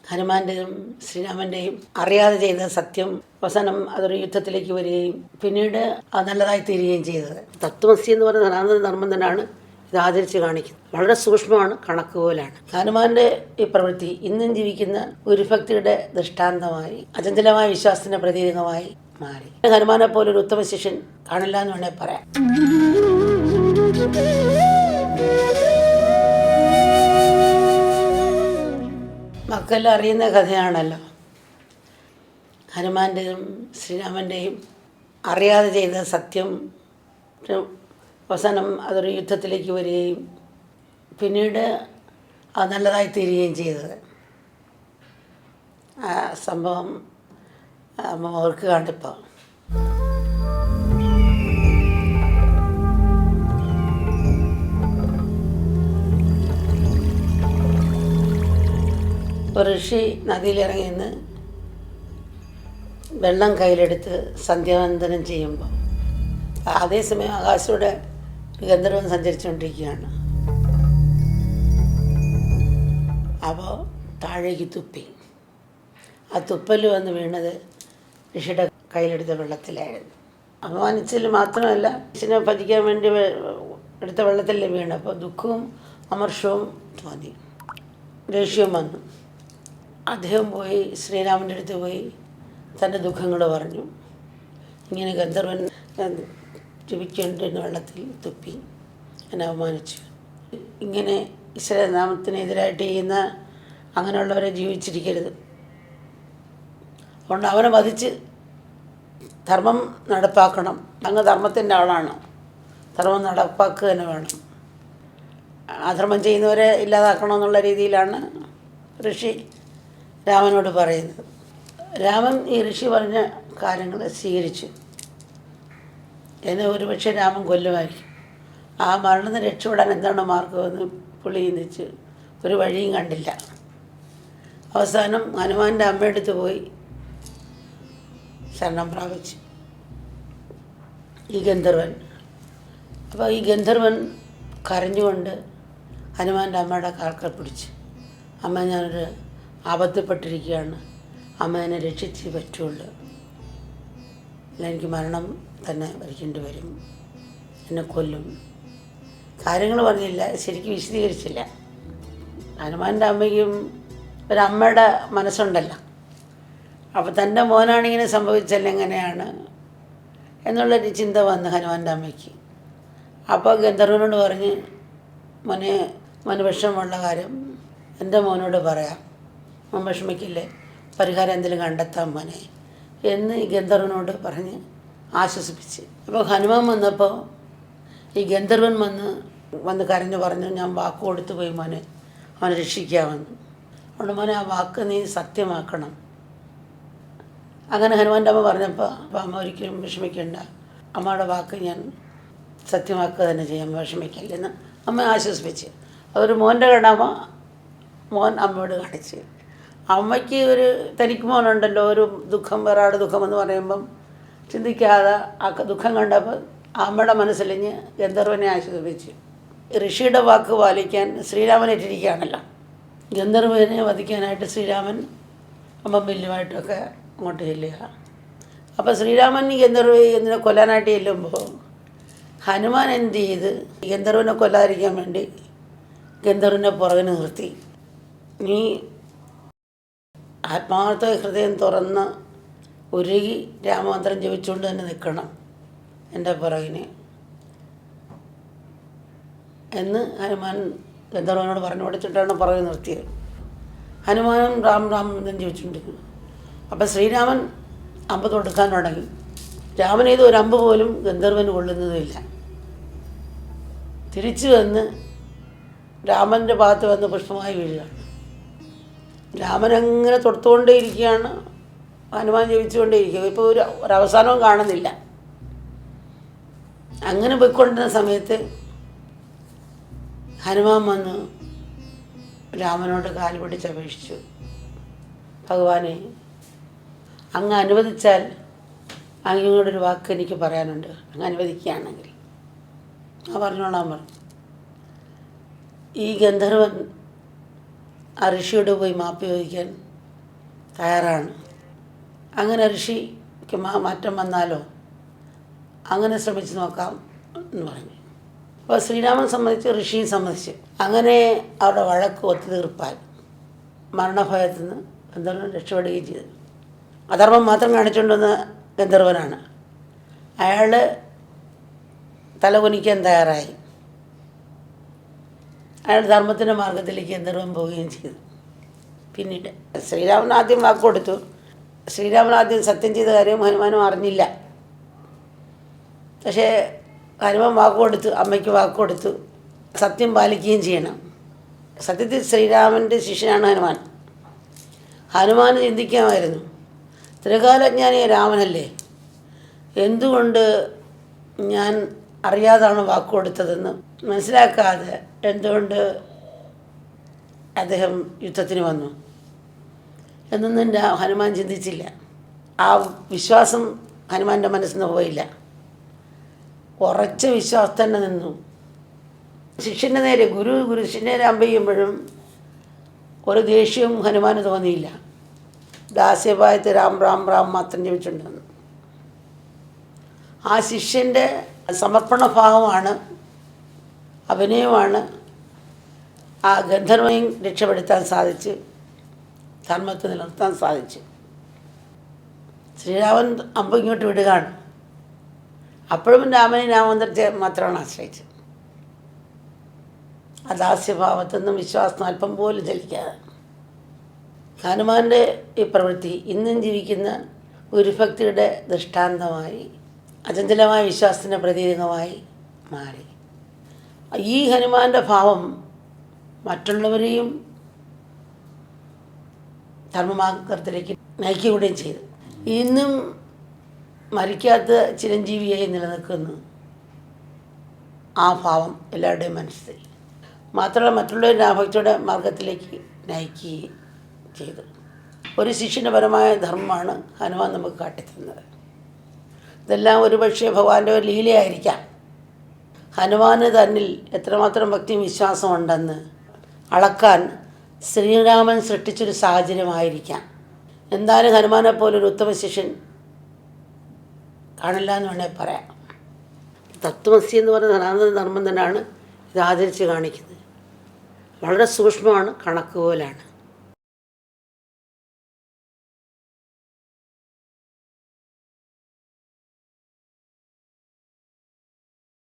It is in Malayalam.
ഹനുമാന്റെയും ശ്രീരാമൻ്റെയും അറിയാതെ ചെയ്ത സത്യം അവസാനം അതൊരു യുദ്ധത്തിലേക്ക് വരികയും പിന്നീട് അത് നല്ലതായി തീരുകയും ചെയ്തത്. തത്വമസി എന്ന് പറയുന്ന സനാതന ധർമ്മം തന്നെയാണ് ഇത് ആചരിച്ച് കാണിക്കുന്നത്. വളരെ സൂക്ഷ്മമാണ്, കണക്ക് പോലാണ്. ഹനുമാന്റെ ഈ പ്രവൃത്തി ഇന്നും ജീവിക്കുന്ന ഗുരുഭക്തിയുടെ ദൃഷ്ടാന്തമായി, അചഞ്ചലമായ വിശ്വാസത്തിന്റെ പ്രതീകമായി മാറി. ഹനുമാനെ പോലെ ഒരു ഉത്തമ ശിഷ്യൻ കാണില്ല എന്ന് വേണേൽ പറയാം. മക്കളെല്ലാം അറിയുന്ന കഥയാണല്ലോ. ഹനുമാന്റെയും ശ്രീരാമൻ്റെയും അറിയാതെ ചെയ്ത സത്യം അവസാനം അതൊരു യുദ്ധത്തിലേക്ക് വരികയും പിന്നീട് അത് നല്ലതായി തീരുകയും ചെയ്തത്. ആ സംഭവം ഓർക്കുകയാണിപ്പോൾ. ഒരു ഋഷി നദിയിലിറങ്ങി നിന്ന് വെള്ളം കയ്യിലെടുത്ത് സന്ധ്യാവന്ദനം ചെയ്യുമ്പോൾ അതേസമയം ആകാശത്തൂടെ ഗന്ധർവൻ സഞ്ചരിച്ചുകൊണ്ടിരിക്കുകയാണ്. അപ്പോൾ താഴേക്ക് തുപ്പി. ആ തുപ്പൽ വന്ന് വീണത് ഋഷിയുടെ കയ്യിലെടുത്ത വെള്ളത്തിലായിരുന്നു. അപമാനിച്ചതിൽ മാത്രമല്ല, ഋഷിനെ ഭജിക്കാൻ വേണ്ടി എടുത്ത വെള്ളത്തിലേ വീണ്. അപ്പോൾ ദുഃഖവും അമർഷവും തോന്നി, ദേഷ്യവും വന്നു. അദ്ദേഹം പോയി ശ്രീരാമൻ്റെ അടുത്ത് പോയി തൻ്റെ ദുഃഖങ്ങൾ പറഞ്ഞു. ഇങ്ങനെ ഗന്ധർവൻ ജപിക്കേണ്ടിരുന്ന വെള്ളത്തിൽ തുപ്പി എന്നെ അവമാനിച്ചു. ഇങ്ങനെ ഈശ്വരനാമത്തിനെതിരായിട്ട് ചെയ്യുന്ന അങ്ങനെയുള്ളവരെ ജീവിച്ചിരിക്കരുത്. അതുകൊണ്ട് അവനെ വധിച്ച് ധർമ്മം നടപ്പാക്കണം. അങ്ങ് ധർമ്മത്തിൻ്റെ ആളാണ്, ധർമ്മം നടപ്പാക്കുക തന്നെ വേണം. അധർമ്മം ചെയ്യുന്നവരെ ഇല്ലാതാക്കണമെന്നുള്ള രീതിയിലാണ് ഋഷി രാമനോട് പറയുന്നത്. രാമൻ ഈ ഋഷി പറഞ്ഞ കാര്യങ്ങൾ സ്വീകരിച്ചു. എന്നെ ഒരുപക്ഷെ രാമൻ കൊല്ലുമായിരിക്കും. ആ മരണത്തിന് രക്ഷപ്പെടാൻ എന്താണ് മാർഗമെന്ന് പുള്ളി ചിന്തിച്ച് ഒരു വഴിയും കണ്ടില്ല. അവസാനം ഹനുമാൻ്റെ അമ്മയെടുത്ത് പോയി ശരണം പ്രാപിച്ചു ഈ ഗന്ധർവൻ. അപ്പോൾ ഈ ഗന്ധർവൻ കരഞ്ഞുകൊണ്ട് ഹനുമാൻ്റെ അമ്മയുടെ കാൽക്കൽ പിടിച്ചു. അമ്മ, ഞാനൊരു ആപത്തിൽപ്പെട്ടിരിക്കുകയാണ്, അമ്മ എന്നെ രക്ഷിച്ചേ പറ്റുള്ളൂ, അല്ല എനിക്ക് മരണം തന്നെ വരിക്കേണ്ടി വരും, എന്നെ കൊല്ലും. കാര്യങ്ങൾ പറഞ്ഞില്ല, ശരിക്കും വിശദീകരിച്ചില്ല. ഹനുമാൻ്റെ അമ്മയ്ക്കും ഒരമ്മയുടെ മനസ്സുണ്ടല്ലോ. അപ്പോൾ തൻ്റെ മോനാണിങ്ങനെ സംഭവിച്ചല്ല എങ്ങനെയാണ് എന്നുള്ളൊരു ചിന്ത വന്ന് ഹനുമാൻ്റെ അമ്മയ്ക്ക്. അപ്പോൾ ഗന്ധർവനോട് പറഞ്ഞ്, മോന് വിഷമമുള്ള കാര്യം എൻ്റെ മോനോട് പറയാം, മോൻ വിഷമിക്കില്ലേ, പരിഹാരം എന്തെങ്കിലും കണ്ടെത്താം മോനെ എന്ന് ഈ ഗന്ധർവനോട് പറഞ്ഞ് ആശ്വസിപ്പിച്ച്. അപ്പോൾ ഹനുമാൻ വന്നപ്പോൾ ഈ ഗന്ധർവൻ വന്ന് കരഞ്ഞു പറഞ്ഞു, ഞാൻ വാക്ക് കൊടുത്തു പോയി മോനെ, അവനെ രക്ഷിക്കാമെന്ന്. അതുകൊണ്ട് മോനെ ആ വാക്ക് നീ സത്യമാക്കണം. അങ്ങനെ ഹനുമാൻ്റെ അമ്മ പറഞ്ഞപ്പോൾ അമ്മ ഒരിക്കലും വിഷമിക്കേണ്ട, അമ്മയുടെ വാക്ക് ഞാൻ സത്യമാക്കുക തന്നെ ചെയ്യാം, വിഷമിക്കില്ലെന്ന് അമ്മ ആശ്വസിപ്പിച്ച്. അതൊരു മോൻ്റെ കടമ മോൻ അമ്മയോട് കാണിച്ച്. അമ്മയ്ക്ക് തനിക്ക് മോനുണ്ടല്ലോ, ഒരു ദുഃഖം, വേറാട് ദുഃഖമെന്ന് പറയുമ്പം ചിന്തിക്കാതെ ആ ദുഃഖം കണ്ടപ്പോൾ അമ്മയുടെ മനസ്സിലിഞ്ഞ് ഗന്ധർവനെ ആശ്വസിപ്പിച്ചു. ഋഷിയുടെ വാക്ക് പാലിക്കാൻ ശ്രീരാമനേറ്റിരിക്കുകയാണല്ലോ. ഗന്ധർവനെ വധിക്കാനായിട്ട് ശ്രീരാമൻ അമ്പമ്പല്ലുമായിട്ടൊക്കെ അങ്ങോട്ട് ചെല്ലുക. അപ്പോൾ ശ്രീരാമൻ ഈ ഗന്ധർവനെ കൊല്ലാനായിട്ട് ചെല്ലുമ്പോൾ ഹനുമാൻ എന്ത് ചെയ്ത് ഗന്ധർവനെ കൊല്ലാതിരിക്കാൻ വേണ്ടി ഗന്ധർവനെ പുറകിന് നിർത്തി. നീ ആത്മാർത്ഥ ഹൃദയം തുറന്ന് ഉരുകി രാമമന്ത്രം ജപിച്ചുകൊണ്ട് തന്നെ നിൽക്കണം എൻ്റെ പുറകിന് എന്ന് ഹനുമാൻ ഗന്ധർവനോട് പറഞ്ഞു കൊടുത്തിട്ടാണ് പുറകെ നിർത്തിയത്. ഹനുമാനും രാം എന്ന് ജപിച്ചുകൊണ്ടിരിക്കുന്നു. അപ്പം ശ്രീരാമൻ അമ്പ് തൊടുക്കാൻ തുടങ്ങി. രാമൻ ചെയ്ത് ഒരു അമ്പ് പോലും ഗന്ധർവന് കൊള്ളുന്നതുമില്ല. തിരിച്ചു വന്ന് രാമൻ്റെ ഭാഗത്ത് വന്ന് പുഷ്പമായി വീഴുകയാണ്. രാമനങ്ങനെ തൊടുത്തുകൊണ്ടേയിരിക്കുകയാണ്, ഹനുമാൻ ജപിച്ചുകൊണ്ടേയിരിക്കുക. ഇപ്പോൾ ഒരവസാനവും കാണുന്നില്ല. അങ്ങനെ പോയിക്കൊണ്ടിരുന്ന സമയത്ത് ഹനുമാൻ വന്ന് രാമനോട് കാല് പിടിച്ചപേക്ഷിച്ചു, ഭഗവാനെ, അങ്ങ് അനുവദിച്ചാൽ അങ്ങോട്ടൊരു വാക്ക് എനിക്ക് പറയാനുണ്ട്, അങ്ങ് അനുവദിക്കുകയാണെങ്കിൽ. പറഞ്ഞോളാൻ പറഞ്ഞു. ഈ ഗന്ധർവൻ ആ ഋഷിയോട് പോയി മാപ്പ് ചോദിക്കാൻ തയ്യാറാണ്. അങ്ങനെ ഋഷിക്ക് മാറ്റം വന്നാലോ, അങ്ങനെ ശ്രമിച്ച് നോക്കാം എന്ന് പറഞ്ഞു. അപ്പോൾ ശ്രീരാമൻ സമ്മതിച്ച്, ഋഷിയും സമ്മതിച്ചു. അങ്ങനെ അവരുടെ വഴക്ക് ഒത്തുതീർപ്പായി. മരണഭയത്തിൽ നിന്ന് ഗന്ധർവൻ രക്ഷപ്പെടുകയും ചെയ്തു. അധർമ്മം മാത്രം കാണിച്ചുകൊണ്ടുവന്ന ഗന്ധർവനാണ്. അയാൾ തലകുനിക്കാൻ തയ്യാറായി. അയാൾ ധർമ്മത്തിൻ്റെ മാർഗത്തിലേക്ക് ഗന്ധർവൻ പോവുകയും ചെയ്തു. പിന്നീട് ശ്രീരാമൻ ആദ്യം വാക്ക് കൊടുത്തു. ശ്രീരാമൻ ആദ്യം സത്യം ചെയ്ത കാര്യം ഹനുമാനും അറിഞ്ഞില്ല. പക്ഷേ ഹനുമാൻ വാക്ക് കൊടുത്തു, അമ്മയ്ക്ക് വാക്ക് കൊടുത്തു, സത്യം പാലിക്കുകയും ചെയ്യണം. സത്യത്തിൽ ശ്രീരാമൻ്റെ ശിഷ്യനാണ് ഹനുമാൻ. ഹനുമാൻ ചിന്തിക്കാമായിരുന്നു, ത്രികാലജ്ഞാനിയ രാമനല്ലേ, എന്തുകൊണ്ട് ഞാൻ അറിയാതാണ് വാക്ക് കൊടുത്തതെന്ന് മനസ്സിലാക്കാതെ എന്തുകൊണ്ട് അദ്ദേഹം യുദ്ധത്തിന് വന്നു എന്നൊന്നും ഹനുമാൻ ചിന്തിച്ചില്ല. ആ വിശ്വാസം ഹനുമാൻ്റെ മനസ്സിൽ നിന്ന് പോയില്ല. ഉറച്ച വിശ്വാസം തന്നെ നിന്നു. ശിഷ്യൻ്റെ നേരെ ഗുരു ശിഷ്യനെ അമ്പ ചെയ്യുമ്പോഴും ഒരു ദേഷ്യവും ഹനുമാന് തോന്നിയില്ല. ദാസ്യഭായത്ത് രാം രാം രാം മാത്രം ജപിച്ചുകൊണ്ടിരുന്നു. ആ ശിഷ്യൻ്റെ സമർപ്പണ ഭാവമാണ്, അഭിനയമാണ് ആ ഗന്ധർവനെയും രക്ഷപ്പെടുത്താൻ സാധിച്ച്, ധർമ്മത്തെ നിലനിർത്താൻ സാധിച്ചു. ശ്രീരാമൻ അമ്പ ഇങ്ങോട്ട് വിടുകയാണ്. അപ്പോഴും രാമനെ രാമമന്ത്രത്തെ മാത്രമാണ് ആശ്രയിച്ചത്. ആ ദാസ്യഭാവത്തിൽ നിന്നും വിശ്വാസം അല്പം പോലും ചലിക്കാതെ. ഹനുമാൻ്റെ ഈ പ്രവൃത്തി ഇന്നും ജീവിക്കുന്ന ഗുരുഭക്തിയുടെ ദൃഷ്ടാന്തമായി, അചഞ്ചലമായ വിശ്വാസത്തിൻ്റെ പ്രതീകമായി മാറി. ഈ ഹനുമാൻ്റെ ഭാവം മറ്റുള്ളവരെയും ധർമ്മമാർഗത്തിലേക്ക് നയിക്കുകയും ചെയ്തു. ഇന്നും മരിക്കാത്ത ചിരഞ്ജീവിയായി നിലനിൽക്കുന്നു ആ ഭാവം എല്ലാവരുടെയും മനസ്സിൽ. മാത്രമല്ല മറ്റുള്ളവർ ഭക്തിയുടെ മാർഗത്തിലേക്ക് നയിക്കുകയും ചെയ്തു. ഒരു ശിഷ്യൻ്റെ പരമായ ധർമ്മമാണ് ഹനുമാൻ നമുക്ക് കാട്ടിത്തന്നത്. ഇതെല്ലാം ഒരുപക്ഷെ ഭഗവാന്റെ ഒരു ലീലയായിരിക്കാം. ഹനുമാന് തന്നിൽ എത്രമാത്രം ഭക്തിയും വിശ്വാസമുണ്ടെന്ന് അളക്കാൻ ശ്രീരാമൻ സൃഷ്ടിച്ചൊരു സാഹചര്യമായിരിക്കാം. എന്തായാലും ഹനുമാനെ പോലൊരു ഉത്തമ ശിഷ്യൻ കാണില്ല എന്ന് വേണേൽ പറയാം. തത്വമസി എന്ന് പറയുന്ന സനാതന ധർമ്മം തന്നെയാണ് ഇത് ആചരിച്ച് കാണിക്കുന്നത്. വളരെ സൂക്ഷ്മമാണ്, കണക്ക് പോലാണ്.